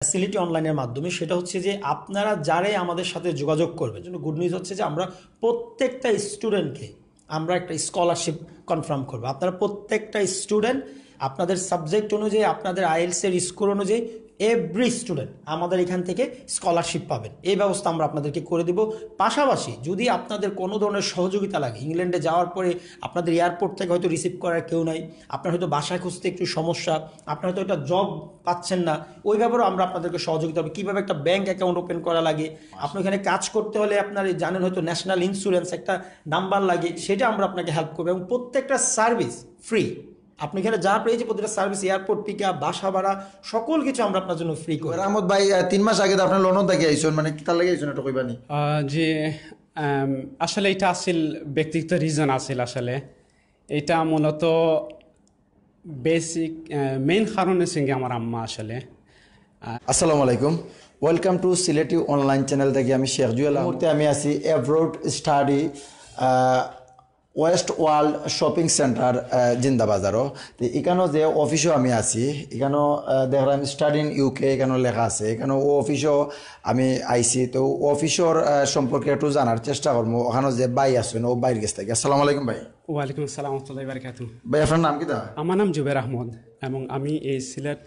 সিলেটি অনলাইনের মাধ্যমে, সেটা হচ্ছে যে আপনারা যারাই আমাদের সাথে যোগাযোগ করবেন, জন্য গুড নিউজ হচ্ছে যে আমরা প্রত্যেকটা স্টুডেন্টকে আমরা একটা স্কলারশিপ কনফার্ম করবো। আপনারা প্রত্যেকটা স্টুডেন্ট আপনাদের সাবজেক্ট অনুযায়ী, আপনাদের আইএলসের স্কোর অনুযায়ী এভরি স্টুডেন্ট আমাদের এখান থেকে স্কলারশিপ পাবেন। এই ব্যবস্থা আমরা আপনাদেরকে করে দেব। পাশাপাশি যদি আপনাদের কোনো ধরনের সহযোগিতা লাগে, ইংল্যান্ডে যাওয়ার পরে আপনাদের এয়ারপোর্ট থেকে হয়তো রিসিভ করার কেউ নাই, আপনার হয়তো বাসায় খুঁজতে একটু সমস্যা, আপনার হয়তো একটা জব পাচ্ছেন না, ওই ব্যাপারেও আমরা আপনাদেরকে সহযোগিতা হবে। কীভাবে একটা ব্যাঙ্ক অ্যাকাউন্ট ওপেন করা লাগে, আপনি এখানে কাজ করতে হলে আপনার জানেন হয়তো ন্যাশনাল ইন্স্যুরেন্স একটা নাম্বার লাগে, সেটা আমরা আপনাকে হেল্প করবো। এবং প্রত্যেকটা সার্ভিস ফ্রি। আপনি এখানে যা পেয়েছি প্রতিটা সার্ভিস, এয়ারপোর্ট পিক আপ, বাসা ভাড়া, সকল কিছু আমরা আপনার জন্য ফ্রি করি। রহমত ভাই 3 মাস আগে তো আপনার লন্ডন থেকে আইসুন, মানে কি তার লাগে আইসুন এটা কইবানি? যে আসলে এটা আসল ব্যক্তিগত রিজন আসল। আসলে এটা মূলত বেসিক মেইন কারণের সঙ্গে আমার আম্মা আসলে। আসসালামু আলাইকুম, welcome to Sylheti online channel থেকে আমি শেখ জুয়েল। মুহূর্তে আমি আছি abroad study west world shopping center জিন্দাবাজারও। তো এখানেও যে অফিসও আমি আছি, এখানেও দেখলাম স্টাডি ইন ইউকে এখানেও লেখা আছে, এখানেও ও অফিসও আমি আইছি। তো অফিসর সম্পর্কে একটু জানার চেষ্টা করবো। ওখানে যে ভাই আছেন ও বাইরের কাছ থেকে। আসসালামু আলাইকুম ভাই। ওয়ালাইকুম আসসালাম ওয়া বারাকাতুহু। ভাই আপনার নাম কি? আমার নাম জুবের আহমদ এবং আমি এই সিলেট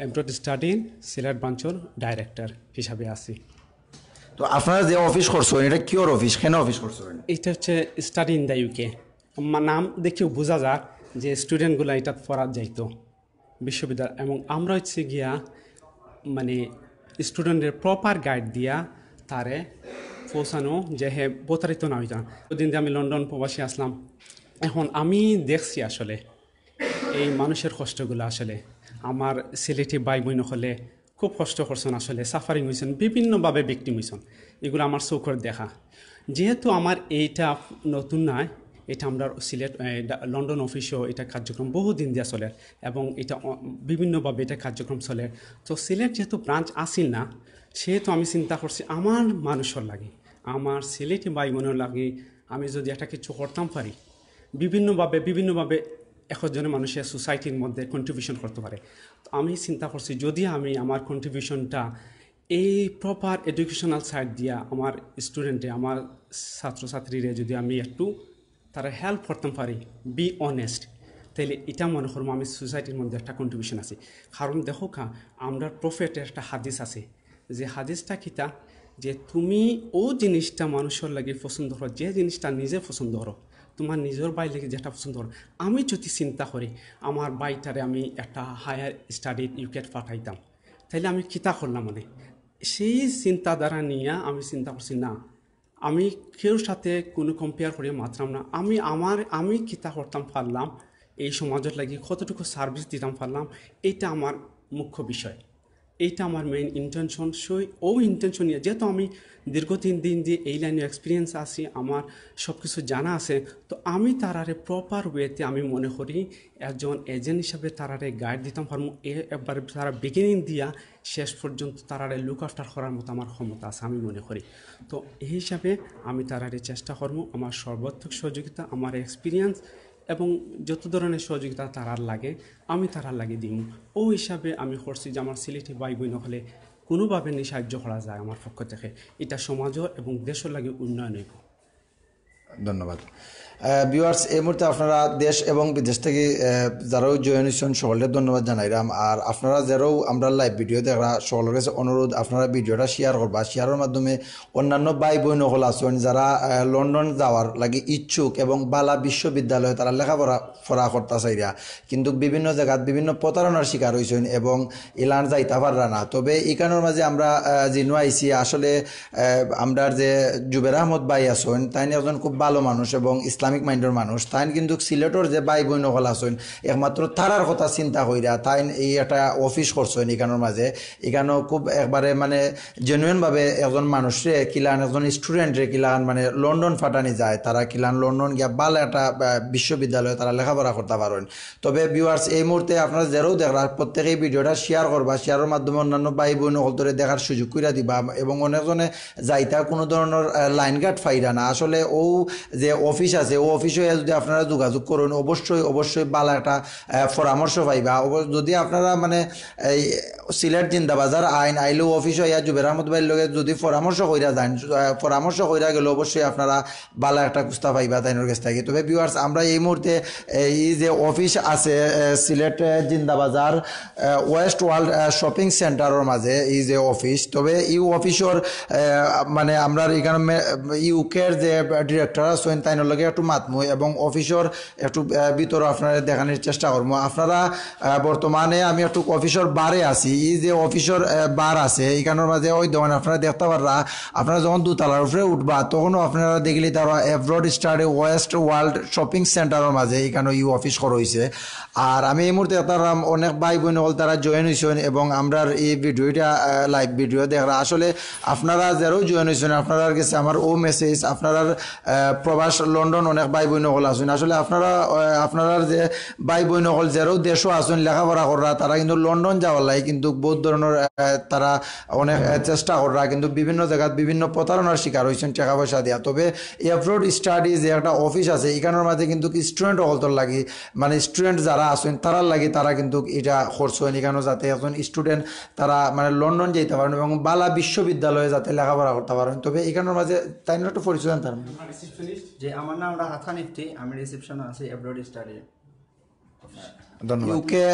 অ্যাব্রোড স্টাডি সিলেট ব্রাঞ্চের ডাইরেক্টর হিসাবে আছি। তো আপনারা যে অফিস করছেন এটা কিওর অফিস, কেন অফিস করছেন? এটা হচ্ছে স্টাডি ইন দ্য ইউকে। নাম দেখেও বোঝা যায় যে স্টুডেন্টগুলো এটা পড়া যাইতো বিশ্ববিদ্যালয়, এবং আমরা হচ্ছে গিয়া মানে স্টুডেন্টের প্রপার গাইড দিয়া তারে পৌঁছানো যে হে প্রতারিত না হইতাম। ওদিন দিয়ে আমি লন্ডন প্রবাসী আসলাম, এখন আমি দেখছি আসলে এই মানুষের কষ্টগুলো। আসলে আমার সিলেটি ভাই বোন হলে খুব কষ্ট করছেন, আসলে সাফারিং হয়েছেন, বিভিন্নভাবে ভিকটিম হয়েছেন, এগুলো আমার চোখের দেখা। যেহেতু আমার এইটা নতুন নয়, এটা আমরা সিলেট লন্ডন অফিসেও এটা কার্যক্রম বহুদিন দিয়ে চলে এবং এটা বিভিন্নভাবে এটা কার্যক্রম চলে। তো সিলেট যেহেতু ব্রাঞ্চ আসিল না, সেহেতু আমি চিন্তা করছি আমার মানুষের লাগে, আমার সিলেটি ভাই বোনের লাগে আমি যদি একটা কিছু করতাম পারি, বিভিন্নভাবে একজনের মানুষের সোসাইটির মধ্যে কন্ট্রিবিউশন করতে পারে। তো আমি চিন্তা করছি যদি আমি আমার কন্ট্রিবিউশনটা এই প্রপার এডুকেশনাল সাইড দিয়া আমার স্টুডেন্টে, আমার ছাত্রছাত্রীরা যদি আমি একটু তারা হেল্প করতে পারি, বি অনেস্ট, তাইলে এটা মনে করবো আমি সোসাইটির মধ্যে একটা কন্ট্রিবিউশন আছে। কারণ দেখো আমরা প্রফেটের একটা হাদিস আছে, যে হাদিসটা কিতা, যে তুমি ও জিনিসটা মানুষের লাগে পছন্দ করো যে জিনিসটা নিজে পছন্দ করো, তোমার নিজের বাই লেগে যেটা পছন্দ করো। আমি যদি চিন্তা করি আমার বাইটারে আমি একটা হায়ার স্টাডি ইউকে পাঠাইতাম, তাইলে আমি কিতা করলাম, মানে সেই চিন্তাধারা নিয়ে আমি চিন্তা করছি না, আমি কেউর সাথে কোনো কম্পেয়ার করিয়া মাত্রাম না, আমি কিতা করতাম পারলাম, এই সমাজের লাগি কতটুকু সার্ভিস দিতাম পারলাম, এইটা আমার মুখ্য বিষয়, এইটা আমার মেইন ইন্টেনশন। ও ইন্টেনশন নিয়ে যেহেতু আমি দীর্ঘ 3 দিন দিয়ে এই লাইনে এক্সপিরিয়েন্স আছি, আমার সব কিছু জানা আছে, তো আমি তারারে প্রপার ওয়েতে আমি মনে করি একজন এজেন্ট হিসাবে তারারে গাইড দিতাম পারবো। এবার তারা বিগিনিং দিয়া শেষ পর্যন্ত তারারে লুক আফটার করার মতো আমার ক্ষমতা আছে আমি মনে করি। তো এই হিসাবে আমি তারারে চেষ্টা করবো, আমার সর্বাত্মক সহযোগিতা, আমার এক্সপিরিয়েন্স এবং যত ধরনের সহযোগিতা তারার লাগে আমি তারার লাগে দিই। ও হিসাবে আমি করছি যে আমার সিলেটি ভাই বোন হলে কোনোভাবে নিয়ে সাহায্য করা যায় আমার পক্ষ থেকে, এটা সমাজের এবং দেশের লাগে উন্নয়ন হইব। ধন্যবাদ। ভিউয়ার্স, এই মুহূর্তে আপনারা দেশ এবং বিদেশ থেকে যারাও জয়েন হয়েছেন সকলের ধন্যবাদ জানাইলাম। আর আপনারা যারাও আমরা লাইভ ভিডিও দেখা সকলের কাছে অনুরোধ, আপনারা ভিডিওটা শেয়ার করবা। শেয়ারের মাধ্যমে অন্যান্য ভাই বোন সকল আছেন যারা লন্ডন যাওয়ার লাগে ইচ্ছুক এবং বালা বিশ্ববিদ্যালয়ে তারা লেখাপড়া করতে চাইরা কিন্তু বিভিন্ন জায়গাত বিভিন্ন প্রতারণার শিকার হয়েছেন এবং ইলান যাইতে পাররা না। তবে এখানের মাঝে আমরা জিনু আইসি, আসলে আমরা যে জুবের আহমদ ভাই আছেন তাই একজন খুব ভালো মানুষ এবং ইসলামিক মাইন্ডের মানুষ। তাই কিন্তু সিলেটর যে ভাই বোন সকল আছেন একমাত্র তারার কথা চিন্তা কইরা তাই এই একটা অফিস করছেন এখানের মাঝে। এখানেও খুব একবারে মানে জেনুইনভাবে একজন মানুষরে কিলান, একজন স্টুডেন্টরে কিলান মানে লন্ডন ফাটানি যায়, তারা কিলান লন্ডন গিয়া ভালো একটা বিশ্ববিদ্যালয়ে তারা লেখাপড়া করতে পারেন। তবে ভিউয়ার্স, এই মুহূর্তে আপনারা যারাও দেখার প্রত্যেকেই ভিডিওটা শেয়ার করবা, শেয়ারের মাধ্যমে অন্যান্য ভাই বোন সকল ধরে দেখার সুযোগ কইরা দিবা এবং অনেকজনে যাইতা কোনো ধরনের লাইন গার্ড ফাইরা না। আসলে ও যে অফিস আছে ও অফিসে যদি আপনারা যোগাযোগ করুন অবশ্যই ভালো একটা পরামর্শ পাইবা। যদি আপনারা মানে এই সিলেট জিন্দাবাজার আইন আইলেও অফিস হইয়া জুবের আহমদ ভাইয়ের লগে যদি পরামর্শ কইরা যান, পরামর্শ কইরা গেলে অবশ্যই আপনারা ভালো একটা কুস্তা পাইবা তাইনোর কাছ থেকে। তবে ভিউয়ার্স আমরা এই মুহূর্তে এই যে অফিস আছে Sylhet Zindabazar West world shopping সেন্টারের মাঝে এই যে অফিস, তবে এই অফিসর মানে আমরা এখানে ইউকের যে ডিরেক্টর আছেন তাইনোর লগে একটু মাতমু এবং অফিসর একটু ভিতরে আপনারা দেখানোর চেষ্টা করবো। আপনারা বর্তমানে আমি একটু অফিসর বারে আছি, এই যে অফিসর বার আছে এখানের মাঝে ওই দোকান আপনারা দেখতে পাররা। আপনারা যখন দোতলার উপরে উঠবা তখনও আপনারা দেখলে তারা এভরোড স্টারে ওয়েস্ট ওয়ার্ল্ড শপিং সেন্টারের মাঝে এখানে ইউ অফিস করা হয়েছে। আর আমি এই মুহূর্তে তারা অনেক ভাই বোন হল তারা জয়েন হয়েছেন এবং আমরা এই ভিডিওটা লাইভ ভিডিও দেখরা। আসলে আপনারা যারাও জয়েন হয়েছেন আপনার কাছে আমার ও মেসেজ, আপনারা প্রবাস লন্ডন অনেক ভাই বোন হল আসুন। আসলে আপনারা যে ভাই বোন হল যারাও দেশও আসুন লেখাপড়া করা তারা কিন্তু লন্ডন যাওয়ার লাগে কিন্তু বহুত ধরনের তারা অনেক চেষ্টা করা কিন্তু বিভিন্ন জায়গায় বিভিন্ন প্রতারণার শিকার হয়েছেন টাকা পয়সা দিয়া। তবে এভরোড স্টাডি যে একটা অফিস আছে এখানের মাঝে কিন্তু স্টুডেন্ট হলতর লাগে মানে স্টুডেন্ট যারা আসেন তারার লাগে তারা কিন্তু এটা খরচ হয় এখানেও যাতে একজন স্টুডেন্ট তারা মানে লন্ডন যেতে পারেন এবং বালা বিশ্ববিদ্যালয়ে যাতে লেখাপড়া করতে পারেন। তবে এখানের মাঝে তাই না একটু পরিচয় জানতাম যে আমার নাম হাসান ইফতি, আমি রিসেপশনে আছি এভরোড স্টাডি। ধন্যবাদ। ইউকে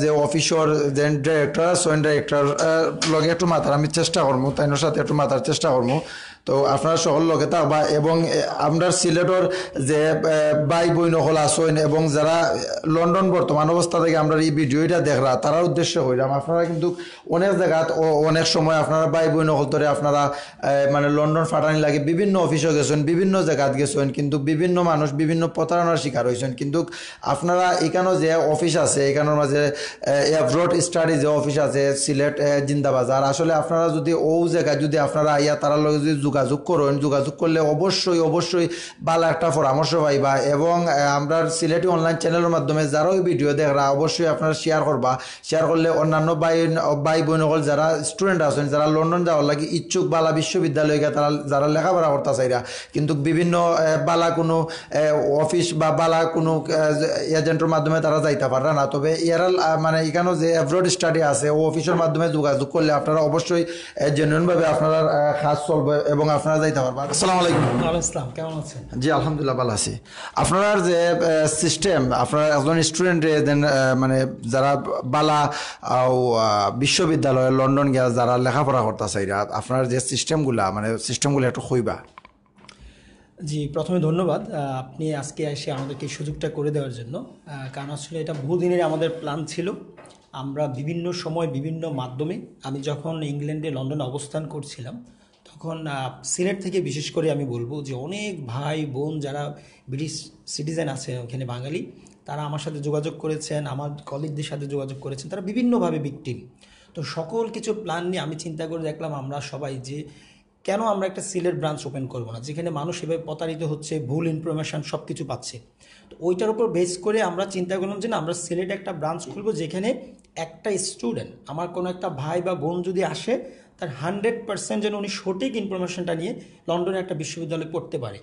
যে অফিসর যে ডিরেক্টর সোয়েন ডিরেক্টর লগে একটু মাথার আমি চেষ্টা করবো তাইনোর সাথে একটু মাথার চেষ্টা করবো। তো আপনারা সকল লগে থাকবা এবং আমরা সিলেটর যে ভাই বোন হল আসেন এবং যারা লন্ডন বর্তমান অবস্থা থেকে আমরা এই ভিডিওটা দেখরা তারা উদ্দেশ্য হইলাম আপনারা কিন্তু অনেক জায়গাত অনেক সময় আপনারা ভাই বোন হল ধরে আপনারা মানে লন্ডন ফাটানি লাগে বিভিন্ন অফিসে গেছেন বিভিন্ন জায়গাত গেছেন কিন্তু বিভিন্ন মানুষ বিভিন্ন প্রতারণার শিকার হয়েছেন। কিন্তু আপনারা এখানেও যে অফিস আছে এখানের মাঝে এভরোড স্টাডি যে অফিস আছে সিলেট জিন্দাবাজার, আসলে আপনারা যদি ও জায়গায় যদি আপনারা আইয়া তারা লগে যদি যোগাযোগ করেন যোগাযোগ করলে অবশ্যই ভালো একটা পরামর্শ পাইবা এবং আমরা সিলেটি অনলাইন চ্যানেলের মাধ্যমে যারা ওই ভিডিও দেখরা অবশ্যই আপনারা শেয়ার করবা। শেয়ার করলে অন্যান্য ভাই বোন হল যারা স্টুডেন্ট আছেন যারা লন্ডন যাওয়ার লাগে ইচ্ছুক বালা বিশ্ববিদ্যালয়ে তারা যারা লেখাপড়া করতে চাইরা কিন্তু বিভিন্ন বালা কোনো অফিস বা বালা কোনো এজেন্টের মাধ্যমে তারা যাইতে পারে না। তবে এরা মানে এখানেও যে এভরোড স্টাডি আছে ও অফিসের মাধ্যমে যোগাযোগ করলে আপনারা অবশ্যই জেনুইনভাবে আপনারা কাজ চলবে এবং আপনারা যাইতে পারবেন। আসসালামু আলাইকুম। আসসালাম, কেমন আছেন? জি আলহামদুলিল্লাহ ভালো আছি। আপনার যে সিস্টেম আপনার একজন স্টুডেন্টে মানে যারা বালা বিশ্ববিদ্যালয়ে লন্ডন গিয়া যারা লেখাপড়া করতে চাইরা আপনার যে সিস্টেমগুলা মানে সিস্টেমগুলো একটু কইবা। জি, প্রথমে ধন্যবাদ আপনি আজকে এসে আমাদেরকে এই সুযোগটা করে দেওয়ার জন্য। কারণ আসলে এটা বহুদিনের আমাদের প্ল্যান ছিল। আমরা বিভিন্ন সময় বিভিন্ন মাধ্যমে আমি যখন ইংল্যান্ডে লন্ডনে অবস্থান করছিলাম তখন সিলেট থেকে বিশেষ করে আমি বলবো যে অনেক ভাই বোন যারা ব্রিটিশ সিটিজেন আছে ওখানে বাঙালি তারা আমার সাথে যোগাযোগ করেছেন, আমার কলিগদের সাথে যোগাযোগ করেছেন, তারা বিভিন্নভাবে ভিকটিম। তো সকল কিছু প্ল্যান নিয়ে আমি চিন্তা করে দেখলাম আমরা সবাই যে কেন আমরা একটা সিলেট ব্রাঞ্চ ওপেন করবো না যেখানে মানুষ এভাবে প্রতারিত হচ্ছে, ভুল ইনফরমেশান সব কিছু পাচ্ছে। তো ওইটার উপর বেস করে আমরা চিন্তা করলাম যে না আমরা সিলেটে একটা ব্রাঞ্চ খুলবো যেখানে একটা স্টুডেন্ট আমার কোনো একটা ভাই বা বোন যদি আসে তার 100% যেন উনি সঠিক ইনফরমেশনটা নিয়ে লন্ডনে একটা বিশ্ববিদ্যালয়ে পড়তে পারে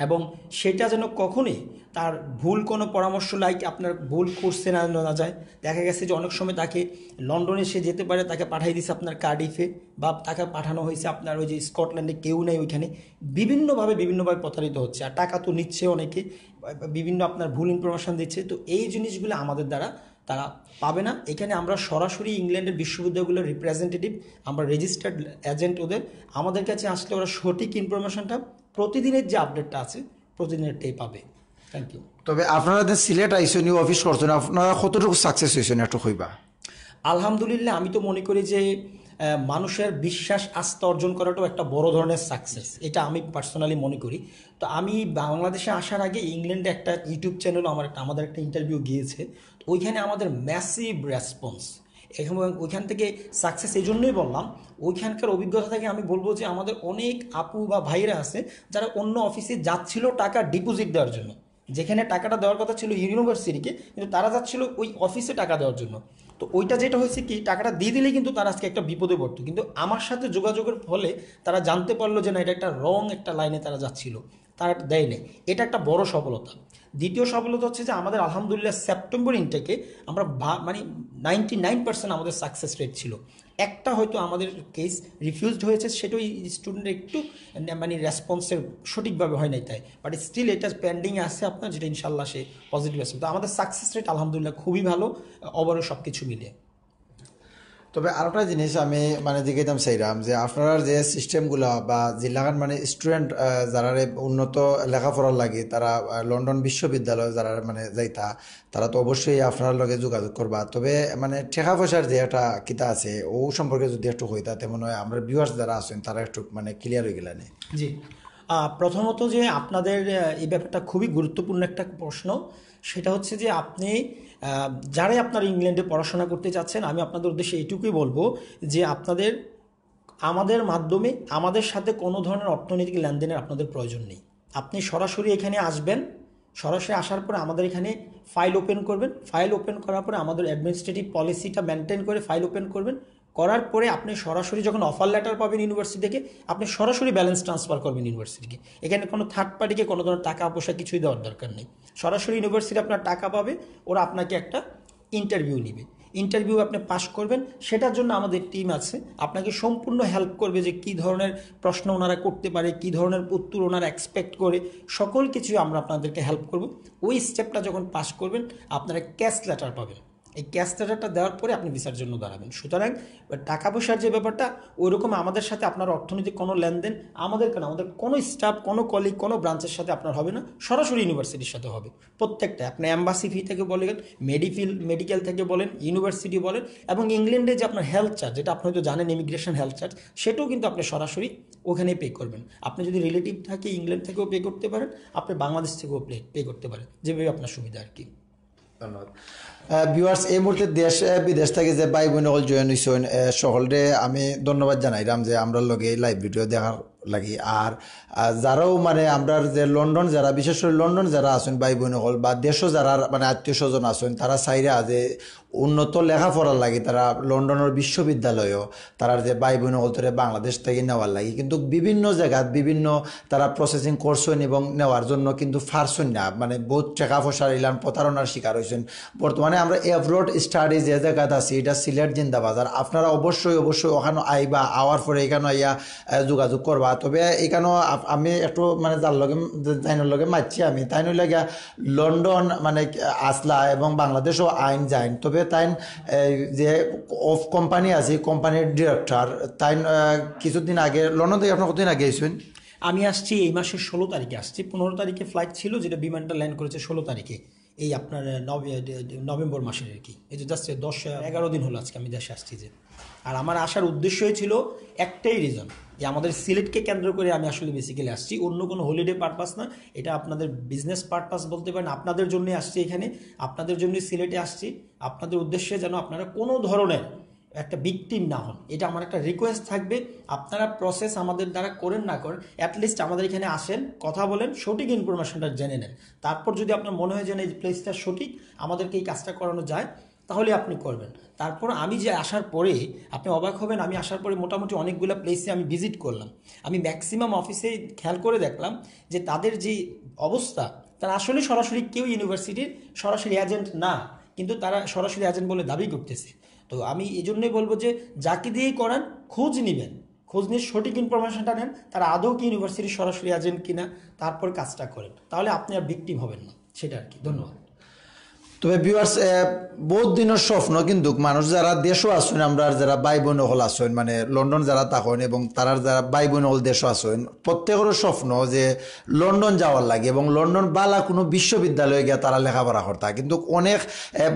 এবং সেটা যেন কখনোই তার ভুল কোনো পরামর্শ লাইক আপনার ভুল কোর্সে না যায়। দেখা গেছে যে অনেক সময় তাকে লন্ডনে সে যেতে পারে তাকে পাঠিয়ে দিচ্ছে আপনার কার্ডিফে বা তাকে পাঠানো হয়েছে আপনার ওই যে স্কটল্যান্ডে কেউ নেই ওইখানে বিভিন্নভাবে প্রতারিত হচ্ছে আর টাকা তো নিচ্ছে অনেকে বিভিন্ন আপনার ভুল ইনফরমেশান দিচ্ছে। তো এই জিনিসগুলো আমাদের দ্বারা তারা পাবে না। এখানে আমরা সরাসরি ইংল্যান্ডের বিশ্ববিদ্যালয়গুলোর রিপ্রেজেন্টেটিভ আমরা রেজিস্টার্ড এজেন্ট ওদের আমাদের কাছে আসলে ওরা সঠিক ইনফরমেশনটা প্রতিদিনের যে আপডেটটা আছে প্রতিদিনেরটাই পাবে। Thank you. তবে আপনারা যে সিলেট আইসনি অফিস করছেন আপনারা কতটুকু সাকসেস হয়েছেন একটু কইবা। আলহামদুলিল্লাহ আমি তো মনে করি যে মানুষের বিশ্বাস আস্থা অর্জন করাটাও একটা বড় ধরনের সাকসেস, এটা আমি পার্সোনালি মনে করি। তো আমি বাংলাদেশে আসার আগে ইংল্যান্ডে একটা ইউটিউব চ্যানেল আমাদের একটা ইন্টারভিউ গিয়েছে, তো ওইখানে আমাদের ম্যাসিভ রেসপন্স এবং ওইখান থেকে সাকসেস এই জন্যই বললাম ওইখানকার অভিজ্ঞতা থেকে আমি বলবো যে আমাদের অনেক আপু বা ভাইরা আছে যারা অন্য অফিসে যাচ্ছিল টাকা ডিপোজিট দেওয়ার জন্য, যেখানে টাকাটা দেওয়ার কথা ছিল ইউনিভার্সিটিকে কিন্তু তারা যাচ্ছিল ওই অফিসে টাকা দেওয়ার জন্য। তো তো ওইটা যেটা হয়েছে কি টাকাটা দিয়ে দিলেই কিন্তু তারা আজকে একটা বিপদে পড়তো, কিন্তু আমার সাথে যোগাযোগের ফলে তারা জানতে পারলো যে না এটা একটা রং একটা লাইনে তারা যাচ্ছিল, তারা দেয় নেই। এটা একটা বড় সফলতা। দ্বিতীয় সফলতা হচ্ছে যে আমাদের আলহামদুলিল্লাহ সেপ্টেম্বর ইনটেকে আমরা মানে 99% আমাদের সাকসেস রেট ছিল। একটা হয়তো আমাদের কেস রিফিউজড হয়েছে, সেটাও স্টুডেন্ট একটু মানে রেসপন্সের সঠিকভাবে হয় নাই তাই, বাট স্টিল এটা পেন্ডিংয়ে আছে আপনার, যেটা ইনশাল্লাহ সে পজিটিভ আছে। তো আমাদের সাকসেস রেট আলহামদুলিল্লাহ খুবই ভালো ওভারঅল সব কিছু মিলিয়ে। তবে আরেকটা জিনিস আমি মানে জিজ্ঞাসা চাইলাম যে আপনার যে সিস্টেমগুলো বা জিল্লাখান মানে স্টুডেন্ট যারা উন্নত লেখাপড়ার লাগে তারা লন্ডন বিশ্ববিদ্যালয় যারা মানে যাইতা তারা তো অবশ্যই আপনার লগে যোগাযোগ করবা। তবে মানে টাকা পয়সার যে একটা কিতা আছে ও সম্পর্কে যদি একটু হইতা তেমন হয় আমরা ভিউয়ার্স যারা আছেন তারা একটু মানে ক্লিয়ার হয়ে গেলেন। জি, প্রথমত যে আপনাদের এই ব্যাপারটা খুবই গুরুত্বপূর্ণ একটা প্রশ্ন, সেটা হচ্ছে যে আপনি যারাই আপনার ইংল্যান্ডে পড়াশোনা করতে চাচ্ছেন, আমি আপনাদের উদ্দেশ্যে এইটুকুই বলবো যে আপনাদের আমাদের মাধ্যমে আমাদের সাথে কোনো ধরনের অর্থনৈতিক লেনদেনের আপনাদের প্রয়োজন নেই। আপনি সরাসরি এখানে আসবেন, সরাসরি আসার পরে আমাদের এখানে ফাইল ওপেন করবেন, ফাইল ওপেন করার পরে আমাদের অ্যাডমিনিস্ট্রেটিভ পলিসিটা মেনটেন করে ফাইল ওপেন করবেন, করার পরে আপনি সরাসরি যখন অফার লেটার পাবেন ইউনিভার্সিটি থেকে আপনি সরাসরি ব্যালেন্স ট্রান্সফার করবেন ইউনিভার্সিটিকে। এখানে কোনো থার্ড পার্টিকে কোনো ধরনের টাকা পয়সা কিছুই দেওয়ার দরকার নেই। সরাসরি ইউনিভার্সিটি আপনার টাকা পাবে, ওরা আপনাকে একটা ইন্টারভিউ নেবে, ইন্টারভিউ আপনি পাস করবেন, সেটার জন্য আমাদের টিম আছে, আপনাকে সম্পূর্ণ হেল্প করবে যে কী ধরনের প্রশ্ন ওনারা করতে পারে, কী ধরনের উত্তর ওনারা এক্সপেক্ট করে, সকল কিছুই আমরা আপনাদেরকে হেল্প করব। ওই স্টেপটা যখন পাস করবেন আপনারা ক্যাশ লেটার পাবেন, এই ক্যাশ লেটারটা দেওয়ার পরে আপনি ভিসার জন্য দাঁড়াবেন। সুতরাং টাকা পয়সার যে ব্যাপারটা ওইরকম আমাদের সাথে আপনার অর্থনৈতিক কোনো লেনদেন আমাদের কোনো স্টাফ, কোনো কলিগ, কোনো ব্রাঞ্চের সাথে আপনার হবে না, সরাসরি ইউনিভার্সিটির সাথে হবে প্রত্যেকটা। আপনি অ্যাম্বাসি ফি থেকে বলেন, মেডিকেল থেকে বলেন, ইউনিভার্সিটি বলেন, এবং ইংল্যান্ডে যে আপনার হেলথ চার্জ, যেটা আপনি হয়তো জানেন ইমিগ্রেশন হেলথ চার্জ, সেটাও কিন্তু আপনি সরাসরি ওখানেই পে করবেন। আপনি যদি রিলেটিভ থাকে ইংল্যান্ড থেকেও পে করতে পারেন, আপনি বাংলাদেশ থেকেও পে করতে পারেন, যেভাবে আপনার সুবিধা আর কি। ধন্যবাদ। ভিউয়ার্স, এই মুহূর্তে দেশ বিদেশ থেকে যে ভাই বোন সকল জয়েন হয়েছেন সকলরে আমি ধন্যবাদ জানাইলাম যে আমরা লগে লাইভ ভিডিও দেখার লাগি। আর যারাও মানে আমরা যে লন্ডন যারা বিশেষ করে লন্ডন যারা আছেন ভাই বোন সকল বা দেশও যারা মানে আত্মীয় স্বজন আছেন তারা চাইরা যে উন্নত লেখাপড়ার লাগে তারা লন্ডনের বিশ্ববিদ্যালয়ও তারা যে ভাই বোন সকল তোরে বাংলাদেশ থেকে নেওয়ার লাগে, কিন্তু বিভিন্ন জায়গায় বিভিন্ন তারা প্রসেসিং করছেন এবং নেওয়ার জন্য কিন্তু পারছেন না, মানে বহুত টাকা পয়সার ইলান প্রতারণার শিকার হয়েছেন। বর্তমানে আমরা এভরোড স্টাডি যে জায়গাতে আছি এটা সিলেট জিন্দাবাজার, আপনারা অবশ্যই ওখানে আইবা, আওয়ার পরে এখানে আইয়া যোগাযোগ করবা। তবে এখানেও আমি একটু মানে যার লগে তাইনের লগে মারছি আমি তাইন লাগে লন্ডন মানে আসলা এবং বাংলাদেশও আইন যাইন, তবে তাইন যে অফ কোম্পানি আছে কোম্পানির ডিরেক্টর তাইন কিছুদিন আগে লন্ডন থেকে আপনার কতদিন আগে এসেছেন? আমি আসছি এই মাসের 16 তারিখে আসছি, 15 তারিখে ফ্লাইট ছিল, যেটা বিমানটা ল্যান্ড করেছে 16 তারিখে, এই আপনার নভেম্বর মাসের আর কি। এই যে জাস্ট 10-11 দিন হলো আজকে আমি দেশে আসছি যে। আর আমার আসার উদ্দেশ্যই ছিল একটাই রিজন, যে আমাদের সিলেটকে কেন্দ্র করে আমি আসলে বেসিক্যালি আসছি, অন্য কোনো হলিডে পারপাস না, এটা আপনাদের বিজনেস পারপাস বলতে পারেন। আপনাদের জন্যই আসছি এখানে, আপনাদের জন্যই সিলেটে আসছি, আপনাদের উদ্দেশ্যে যেন আপনারা কোনো ধরনের একটা ভিকটিম না হন, এটা আমার একটা রিকোয়েস্ট থাকবে। আপনারা প্রসেস আমাদের দ্বারা করেন না করেন, অ্যাটলিস্ট আমাদের এখানে আসেন, কথা বলেন, সঠিক ইনফরমেশনটা জেনে নেন। তারপর যদি আপনার মনে হয় যে এই প্লেসটা সঠিক, আমাদেরকে এই কাজটা করানো যায়, তাহলে আপনি করবেন। তারপর আমি যে আসার পরে আপনি অবাক হবেন, আমি আসার পরে মোটামুটি অনেকগুলো প্লেসে আমি ভিজিট করলাম। আমি ম্যাক্সিমাম অফিসে খেয়াল করে দেখলাম যে তাদের যে অবস্থা, তারা আসলে সরাসরি কেউ ইউনিভার্সিটির সরাসরি এজেন্ট না, কিন্তু তারা সরাসরি এজেন্ট বলে দাবি করতেছে। তো আমি এই জন্যই বলবো যে যাকে দিয়েই করান খোঁজ নেবেন, খোঁজ নিয়ে সঠিক ইনফরমেশনটা নেন, তারা আদৌ কি ইউনিভার্সিটির সরাসরি এজেন্ট কিনা, তারপর কাজটা করেন, তাহলে আপনি আর ভিকটিম হবেন না, সেটা আর কি। ধন্যবাদ। তবে ভিউয়ার্স, বহুত দিনের স্বপ্ন কিন্তু মানুষ যারা দেশও আসেন, আমরা যারা ভাই বোন হল আসেন মানে লন্ডন যারা থাকেন এবং তারা যারা ভাই বোন হল দেশও আসেন, প্রত্যেকের স্বপ্ন যে লন্ডন যাওয়ার লাগে এবং লন্ডন বালা কোনো বিশ্ববিদ্যালয়ে গিয়ে তারা লেখাপড়া করতা। কিন্তু অনেক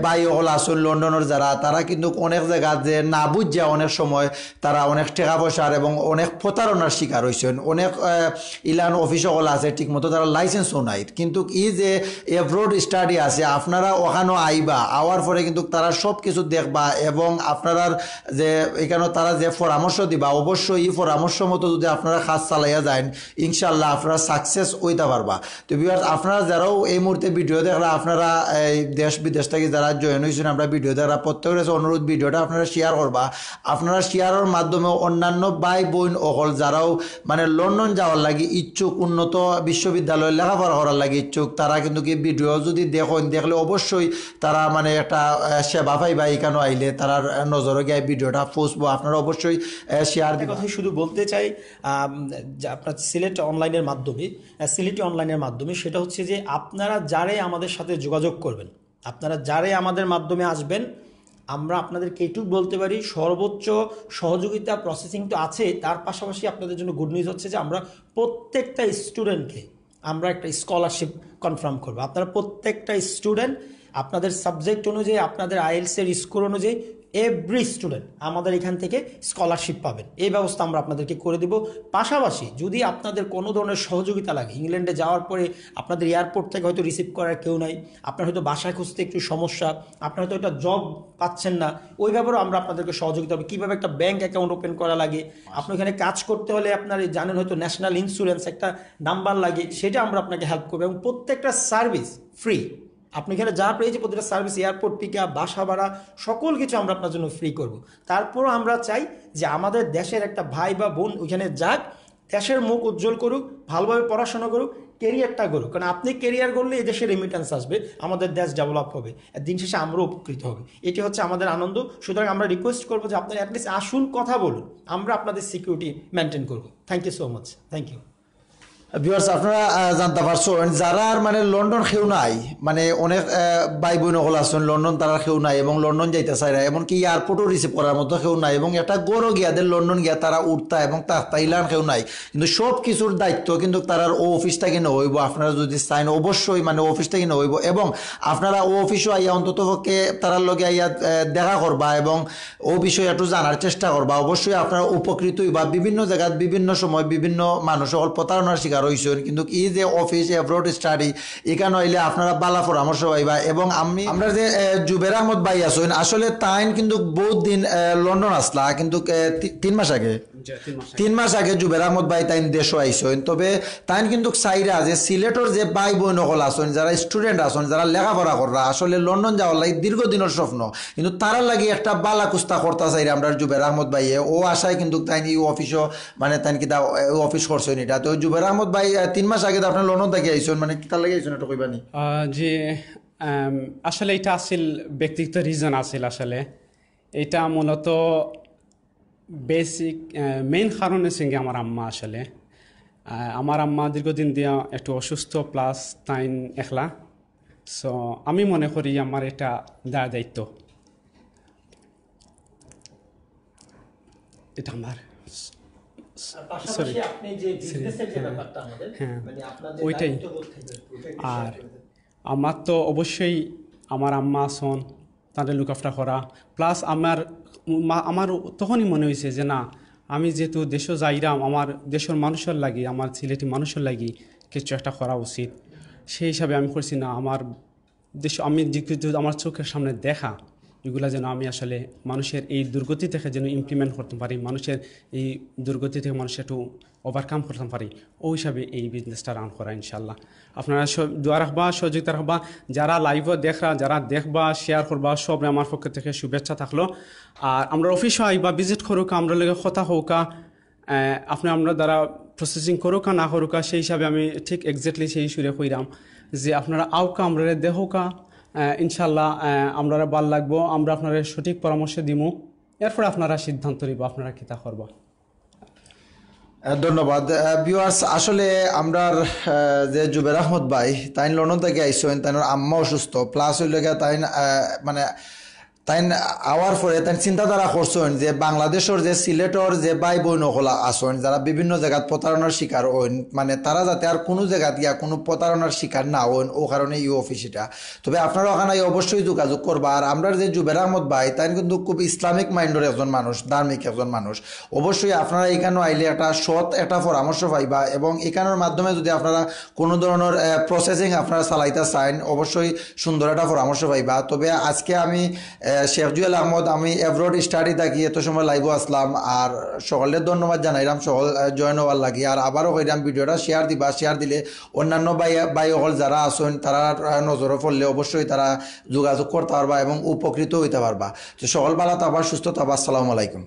ভাই হল আসেন লন্ডনের যারা, তারা কিন্তু অনেক জায়গা যে না বুঝছে অনেক সময় তারা অনেক টাকা পয়সার এবং অনেক প্রতারণার শিকার হয়েছেন। অনেক ইলান অফিস হল আছে ঠিকমতো তারা লাইসেন্সও নাই, কিন্তু এই যে এভরোড স্টাডি আছে আপনারা ওখানে আইবা, আওয়ার পরে কিন্তু তারা সব কিছু দেখবা এবং আপনারা যে এখানে তারা যে পরামর্শ দিবা অবশ্যই এই পরামর্শ মতো যদি আপনারা কাজ চালাইয়া যান ইনশাল্লাহ আপনারা সাকসেস হইতে পারবা। তো ভিউয়ার্স আপনারা যারাও এই মুহূর্তে ভিডিও দেখরা আপনারা এই দেশ বিদেশ থেকে যারা জয়েন হয়েছেন আমরা ভিডিও দেখরা প্রত্যেকের কাছে অনুরোধ ভিডিওটা আপনারা শেয়ার করবা। আপনারা শেয়ারের মাধ্যমে অন্যান্য ভাই বোন অকল যারাও মানে লন্ডন যাওয়ার লাগে ইচ্ছুক, উন্নত বিশ্ববিদ্যালয়ে লেখাপড়া করার লাগে ইচ্ছুক, তারা কিন্তু কি ভিডিও যদি দেখলে অবশ্যই তারা মানে একটা সেবা পাইবা। এখানে আইলে তার নজরে গিয়ে ভিডিওটা পৌঁছবো, আপনারা অবশ্যই শেয়ার দিবেন। কথা শুধু বলতে চাই যে আপনার সিলেট অনলাইনের মাধ্যমে সেটা হচ্ছে যে আপনারা যারাই আমাদের সাথে যোগাযোগ করবেন, আপনারা যারাই আমাদের মাধ্যমে আসবেন, আমরা আপনাদেরকে এইটুকু বলতে পারি সর্বোচ্চ সহযোগিতা প্রসেসিং তো আছে, তার পাশাপাশি আপনাদের জন্য গুড নিউজ হচ্ছে যে আমরা প্রত্যেকটা স্টুডেন্টকে আমরা একটা স্কলারশিপ কনফার্ম করবো। আপনারা প্রত্যেকটা স্টুডেন্ট আপনাদের সাবজেক্ট অনুযায়ী, আপনাদের আইএলসের স্কোর অনুযায়ী এভরি স্টুডেন্ট আমাদের এখান থেকে স্কলারশিপ পাবেন। এই ব্যবস্থা আমরা আপনাদেরকে করে দেব। পাশাপাশি যদি আপনাদের কোনো ধরনের সহযোগিতা লাগে, ইংল্যান্ডে যাওয়ার পরে আপনাদের এয়ারপোর্ট থেকে হয়তো রিসিভ করার কেউ নাই, আপনার হয়তো বাসায় খুঁজতে একটু সমস্যা, আপনার হয়তো একটা জব পাচ্ছেন না, ওই ব্যাপারেও আমরা আপনাদেরকে সহযোগিতা হবে। কীভাবে একটা ব্যাঙ্ক অ্যাকাউন্ট ওপেন করা লাগে, আপনি এখানে কাজ করতে হলে আপনার জানেন হয়তো ন্যাশনাল ইন্স্যুরেন্স একটা নাম্বার লাগে, সেটা আমরা আপনাকে হেল্প করবো এবং প্রত্যেকটা সার্ভিস ফ্রি। আপনি এখানে যা পেয়েছি প্রতিটা সার্ভিস, এয়ারপোর্ট পিক আপ, বাসা ভাড়া, সকল কিছু আমরা আপনার জন্য ফ্রি করব। তারপরও আমরা চাই যে আমাদের দেশের একটা ভাই বা বোন ওইখানে যাক, দেশের মুখ উজ্জ্বল করুক, ভালোভাবে পড়াশোনা করুক, কেরিয়ারটা করুক। কারণ আপনি কেরিয়ার করলে এই দেশে রেমিটেন্স আসবে, আমাদের দেশ ডেভেলপ হবে, দিন শেষে আমরাও উপকৃত হবে। এটি হচ্ছে আমাদের আনন্দ। সুতরাং আমরা রিকোয়েস্ট করবো যে আপনারা অ্যাটলিস্ট আসুন, কথা বলুন, আমরা আপনাদের সিকিউরিটি মেনটেন করব। Thank you so much. Thank you. Viewers আপনারা জানতে পারছেন যারা মানে লন্ডন খেউ নাই, মানে অনেক ভাই বোন হল আছেন লন্ডন তারা খেউ নাই এবং লন্ডন যাইতে চাই না, এমনকি এয়ারপোর্টও রিসিভ করার মতো খেউ নাই এবং একটা গরো গিয়াদের লন্ডন গিয়া তারা উঠতা এবং তাইলান খেউ নাই। কিন্তু সব কিছুর দায়িত্ব কিন্তু তারার ও অফিসটা কিনে হইব। আপনারা যদি চাইন অবশ্যই মানে অফিসটা কিনে হইব এবং আপনারা ও অফিসও আইয়া অন্তত পক্ষে তারার লগে আইয়া দেখা করবা এবং ও বিষয়ে একটু জানার চেষ্টা করবা। অবশ্যই আপনারা উপকৃত হইবা। বিভিন্ন জায়গায় বিভিন্ন সময় বিভিন্ন মানুষ সকল প্রতারণার শিকার হইছেন, কিন্তু এই যে অফিস অ্যাব্রড স্টাডি এখানে হইলে আপনারা বালা পরামর্শ পাইবা। এবং আমরা যে জুবের আহমদ ভাই আছেন আসলে তাইন কিন্তু বহুত দিন লন্ডন আসলা, কিন্তু 3 মাস আগে 3 মাস আগে জুবের আহমদ ভাই তাইন দেশও আইসেন। তবে তাইন কিন্তু চাইরা যে সিলেটর যে ভাই বোন সকল আছেন, যারা স্টুডেন্ট আছেন, যারা লেখাপড়া করা আসলে লন্ডন যাওয়ার লাগে দীর্ঘদিনের স্বপ্ন, কিন্তু তারার লাগে একটা বালা কুস্তা করতে চাইরা আমরা জুবের আহমদ ভাইয়ে ও আশায় কিন্তু তাইন এই অফিসও মানে তাইন কি অফিস করছেন এটা। তো জুবের আহমদ ভাই 3 মাস আগে আপনার লন্ডন থেকে আইসেন, মানে তার লাগে আইসেন এটা কইবানি? জি আসলে এটা আসল ব্যক্তিগত রিজন আছিল। আসলে এটা মূলত বেসিক মেইন কারণের সঙ্গে আমার আম্মা আসলে আমার আম্মা দীর্ঘদিন দিয়া একটু অসুস্থ, প্লাস তাইন একলা। সো আমি মনে করি আমার এটা দায়িত্ব, এটা আমার। ওইটাই। আর আমার তো অবশ্যই আমার আম্মা আসন, তাদের লুক আফটার করা, প্লাস আমার তখনই মনে হয়েছে যে না, আমি যেহেতু দেশও যাইরাম, আমার দেশের মানুষের লাগি, আমার সিলেটি মানুষের লাগি কিছু একটা করা উচিত। সেই হিসাবে আমি করছি না, আমার দেশ আমি যেহেতু আমার চোখের সামনে দেখা এগুলা যেন আমি আসলে মানুষের এই দুর্গতি থেকে যেন ইমপ্লিমেন্ট করতে পারি, মানুষের এই দুর্গতি থেকে মানুষ একটু ওভারকাম করতে পারি, ওই হিসাবে এই বিজনেসটা রান করা। ইনশাল্লাহ আপনারা দোয়া রাখবা, সহযোগিতা রাখবা, যারা লাইভও দেখরা, যারা দেখবা, শেয়ার করবা, সব আমার পক্ষ থেকে শুভেচ্ছা থাকলো। আর আমরা অফিসও আইবা, ভিজিট করুকা, আমরা লগে কথা হোকা, আপনি আমরা দ্বারা প্রসেসিং করুকা না করুকা, সেই হিসাবে আমি ঠিক এক্স্যাক্টলি সেই সুরে কইরাম যে আপনারা আউকা আমরা দেহকা, ইনশাল্লাহ আমরা ভাল লাগবো, আমরা আপনারা সঠিক পরামর্শ দিব, এরপর আপনারা সিদ্ধান্ত নিব আপনারা কী তা করবা। ধন্যবাদ। ভিউয়ার্স আসলে আমরা যে জুবের আহমদ ভাই তাইন লন্ডন থেকে আইসেন, তাইন আম্মা অসুস্থ, প্লাস হইল তাইন মানে তাই আওয়ার পরে তাই চিন্তাধারা করছেন যে বাংলাদেশের যে সিলেটর যে ভাই বোন হলা আসেন যারা বিভিন্ন জায়গাত প্রতারণার শিকার হন মানে তারা যাতে আর কোনো জায়গাত গিয়া কোনো প্রতারণার শিকার না হন ও কারণে ইউ অফিস এটা। তবে আপনারা ওখানে অবশ্যই যোগাযোগ করবা। আর আমরা যে জুবের আহমদ ভাই তাই কিন্তু খুব ইসলামিক মাইন্ডের একজন মানুষ, ধার্মিক একজন মানুষ। অবশ্যই আপনারা এখানে আইলে একটা সৎ একটা পরামর্শ পাইবা এবং এখানের মাধ্যমে যদি আপনারা কোনো ধরনের প্রসেসিং আপনারা চালাইতে চান অবশ্যই সুন্দর একটা পরামর্শ পাইবা। তবে আজকে আমি শেখ জুয়েল আহমদ আমি এভরোড স্টাডি থাকি এত সময় লাইভও আসলাম আর সকলের ধন্যবাদ জানাইলাম সকল জয়েন হওয়ার লাগি। আর আবারও কইলাম ভিডিওটা শেয়ার দিবা, শেয়ার দিলে অন্যান্য ভাই সকল যারা আসেন তারা নজরে পড়লে অবশ্যই তারা যোগাযোগ করতে পারবা এবং উপকৃত হইতে পারবা। তো সকল ভালো থাকবা, সুস্থ থাকবা। আসসালামু আলাইকুম।